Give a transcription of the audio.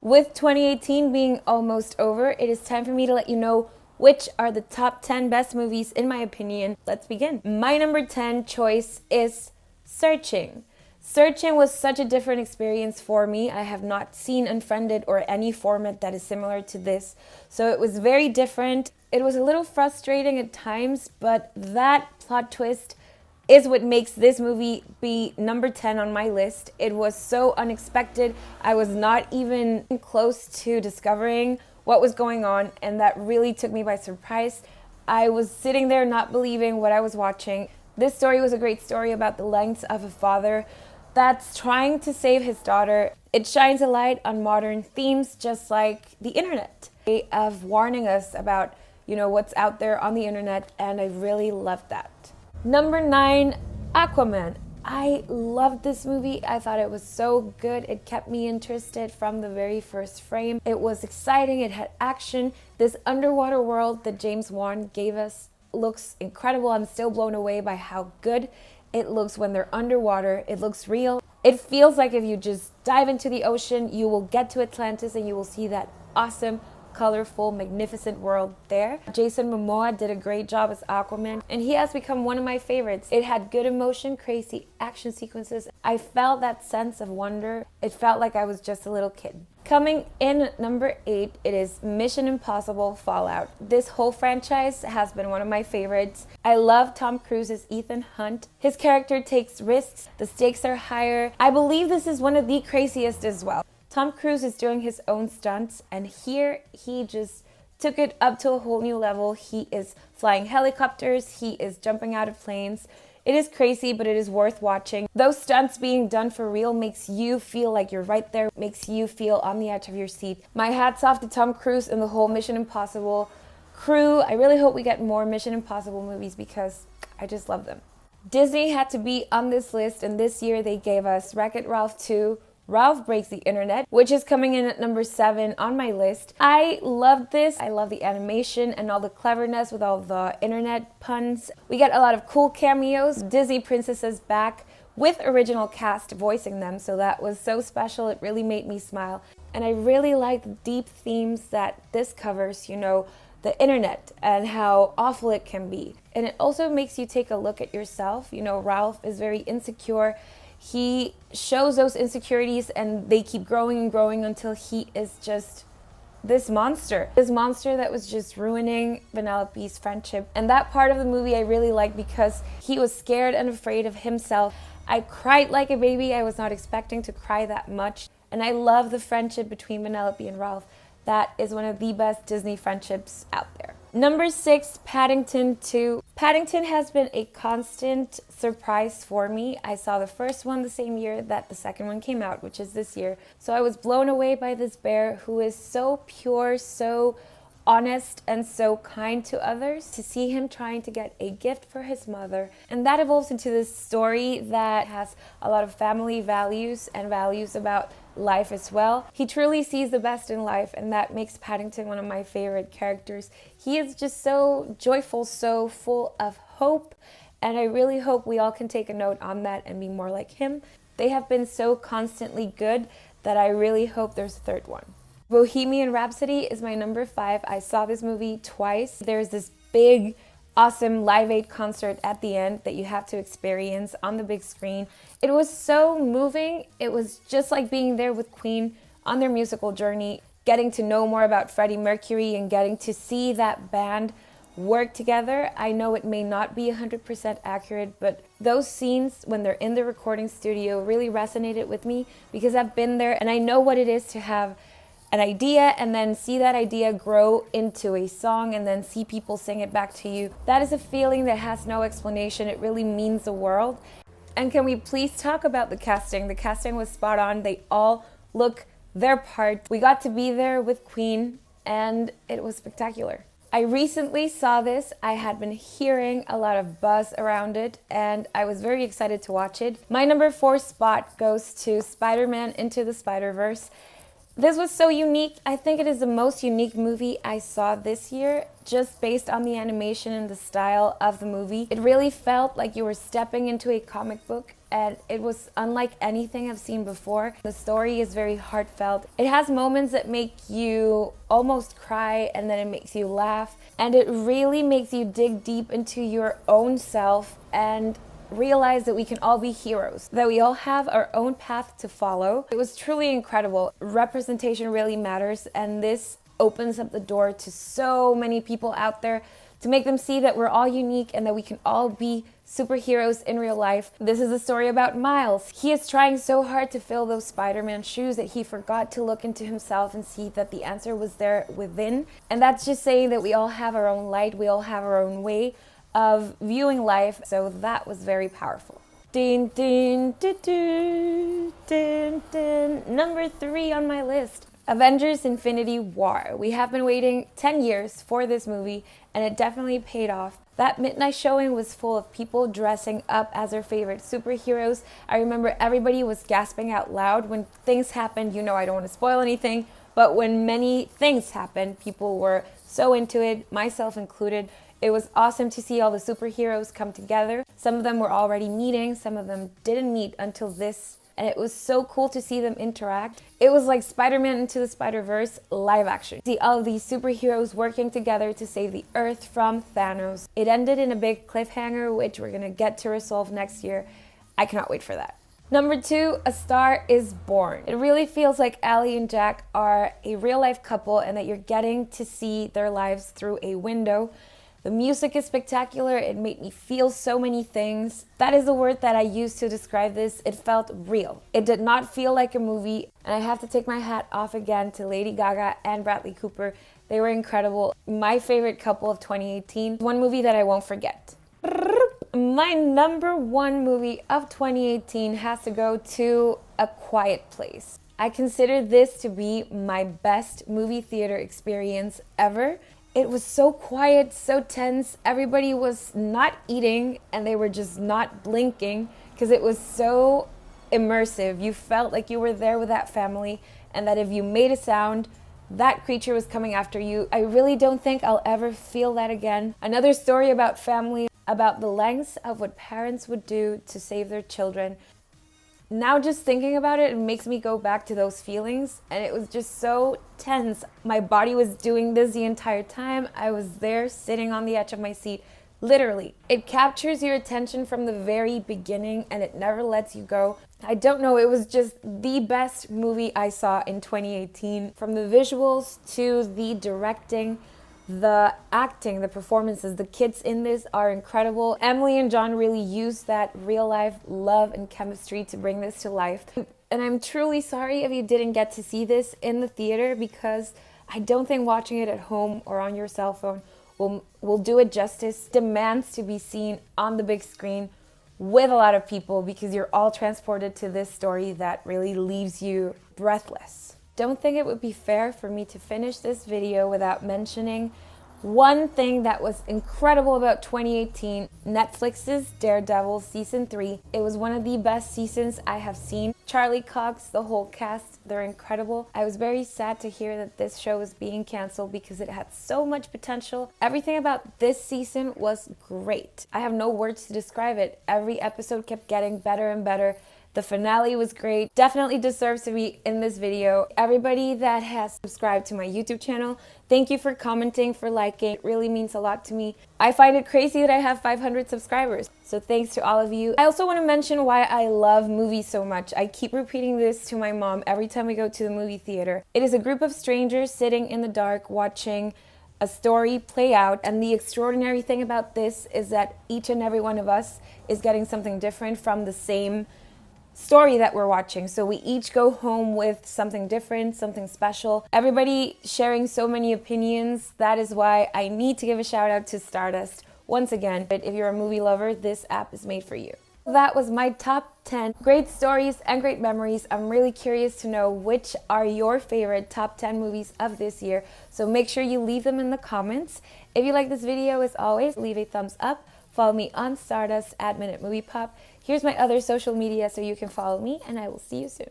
With 2018 being almost over, it is time for me to let you know which are the top 10 best movies in my opinion. Let's begin. My number 10 choice is Searching. Searching was such a different experience for me. I have not seen Unfriended or any format that is similar to this, so it was very different. It was a little frustrating at times, but that plot twist is what makes this movie be number 10 on my list. It was so unexpected. I was not even close to discovering what was going on, and that really took me by surprise. I was sitting there not believing what I was watching. This story was a great story about the lengths of a father that's trying to save his daughter. It shines a light on modern themes, just like the internet, of warning us about, what's out there on the internet, and I really loved that. Number 9, Aquaman. I loved this movie. I thought it was so good. It kept me interested from the very first frame. It was exciting. It had action. This underwater world that James Wan gave us looks incredible. I'm still blown away by how good it looks when they're underwater. It looks real. It feels like if you just dive into the ocean, you will get to Atlantis and you will see that awesome, colorful, magnificent world there. Jason Momoa did a great job as Aquaman, and he has become one of my favorites. It had good emotion, crazy action sequences. I felt that sense of wonder. It felt like I was just a little kid. Coming in at number 8, it is Mission Impossible Fallout. This whole franchise has been one of my favorites. I love Tom Cruise's Ethan Hunt. His character takes risks. The stakes are higher. I believe this is one of the craziest as well. Tom Cruise is doing his own stunts, and here he just took it up to a whole new level. He is flying helicopters. He is jumping out of planes. It is crazy, but it is worth watching. Those stunts being done for real makes you feel like you're right there, makes you feel on the edge of your seat. My hat's off to Tom Cruise and the whole Mission Impossible crew. I really hope we get more Mission Impossible movies because I just love them. Disney had to be on this list, and this year they gave us WreckIt Ralph 2, Ralph Breaks the Internet, which is coming in at number 7 on my list. I loved this. I love the animation and all the cleverness with all the internet puns. We get a lot of cool cameos. Disney princesses back with original cast voicing them, so that was so special. It really made me smile. And I really like the deep themes that this covers, the internet and how awful it can be. And it also makes you take a look at yourself. Ralph is very insecure. He shows those insecurities and they keep growing and growing until he is just this monster. This monster that was just ruining Vanellope's friendship. And that part of the movie I really liked because he was scared and afraid of himself. I cried like a baby. I was not expecting to cry that much. And I love the friendship between Vanellope and Ralph. That is one of the best Disney friendships out there. Number 6, Paddington 2. Paddington has been a constant surprise for me. I saw the first one the same year that the second one came out, which is this year. So I was blown away by this bear who is so pure, so honest, and so kind to others. To see him trying to get a gift for his mother, and that evolves into this story that has a lot of family values and values about life as well. He truly sees the best in life, and that makes Paddington one of my favorite characters. He is just so joyful, so full of hope, and I really hope we all can take a note on that and be more like him. They have been so constantly good that I really hope there's a third one. Bohemian Rhapsody is my number 5. I saw this movie twice. There's this big, awesome Live Aid concert at the end that you have to experience on the big screen. It was so moving. It was just like being there with Queen on their musical journey, getting to know more about Freddie Mercury and getting to see that band work together. I know it may not be 100% accurate, but those scenes when they're in the recording studio really resonated with me because I've been there and I know what it is to have an idea and then see that idea grow into a song and then see people sing it back to you. That is a feeling that has no explanation. It really means the world. And can we please talk about the casting? The casting was spot on. They all look their part. We got to be there with Queen and it was spectacular. I recently saw this. I had been hearing a lot of buzz around it and I was very excited to watch it. My number 4 spot goes to Spiderman Into the Spider-Verse. This was so unique. I think it is the most unique movie I saw this year, just based on the animation and the style of the movie. It really felt like you were stepping into a comic book. and it was unlike anything I've seen before. The story is very heartfelt. It has moments that make you almost cry, and then it makes you laugh, and it really makes you dig deep into your own self and realize that we can all be heroes, that we all have our own path to follow. It was truly incredible. Representation really matters, and this opens up the door to so many people out there to make them see that we're all unique and that we can all be superheroes in real life. This is a story about Miles. He is trying so hard to fill those Spider-Man shoes that he forgot to look into himself and see that the answer was there within. And that's just saying that we all have our own light, we all have our own way of viewing life. So that was very powerful. Din, din, din, din, din, din. Number 3 on my list. Avengers Infinity War. We have been waiting 10 years for this movie, and it definitely paid off. That midnight showing was full of people dressing up as their favorite superheroes. I remember everybody was gasping out loud when things happened. You know, I don't want to spoil anything, but when many things happened, people were so into it, myself included. It was awesome to see all the superheroes come together. Some of them were already meeting, some of them didn't meet until this, and it was so cool to see them interact. It was like Spider-Man Into the Spider-Verse live action. See all of these superheroes working together to save the Earth from Thanos. It ended in a big cliffhanger, which we're gonna get to resolve next year. I cannot wait for that. Number 2, A Star is Born. It really feels like Allie and Jack are a real-life couple and that you're getting to see their lives through a window. The music is spectacular. It made me feel so many things. That is the word that I use to describe this. It felt real. It did not feel like a movie. And I have to take my hat off again to Lady Gaga and Bradley Cooper. They were incredible. My favorite couple of 2018. One movie that I won't forget. My number 1 movie of 2018 has to go to A Quiet Place. I consider this to be my best movie theater experience ever. It was so quiet, so tense. Everybody was not eating and they were just not blinking because it was so immersive. You felt like you were there with that family and that if you made a sound, that creature was coming after you. I really don't think I'll ever feel that again. Another story about family, about the lengths of what parents would do to save their children. Now just thinking about it, it makes me go back to those feelings, and it was just so tense. My body was doing this the entire time. I was there sitting on the edge of my seat, literally. It captures your attention from the very beginning and it never lets you go. I don't know, it was just the best movie I saw in 2018. From the visuals to the directing, the acting, the performances, the kids in this are incredible. Emily and John really used that real life love and chemistry to bring this to life. And I'm truly sorry if you didn't get to see this in the theater because I don't think watching it at home or on your cell phone will do it justice. It demands to be seen on the big screen with a lot of people because you're all transported to this story that really leaves you breathless. Don't think it would be fair for me to finish this video without mentioning one thing that was incredible about 2018, Netflix's Daredevil Season 3. It was one of the best seasons I have seen. Charlie Cox, the whole cast, they're incredible. I was very sad to hear that this show was being canceled because it had so much potential. Everything about this season was great. I have no words to describe it. Every episode kept getting better and better. The finale was great. Definitely deserves to be in this video. Everybody that has subscribed to my YouTube channel, thank you for commenting, for liking. It really means a lot to me. I find it crazy that I have 500 subscribers. So thanks to all of you. I also want to mention why I love movies so much. I keep repeating this to my mom every time we go to the movie theater. It is a group of strangers sitting in the dark watching a story play out, and the extraordinary thing about this is that each and every one of us is getting something different from the same story that we're watching. So we each go home with something different, something special. Everybody sharing so many opinions. That is why I need to give a shout out to Stardust once again. But if you're a movie lover, this app is made for you. That was my top 10 great stories and great memories. I'm really curious to know which are your favorite top 10 movies of this year. So make sure you leave them in the comments. If you like this video, as always, leave a thumbs up. Follow me on Stardust at Minute Movie Pop. Here's my other social media so you can follow me, and I will see you soon.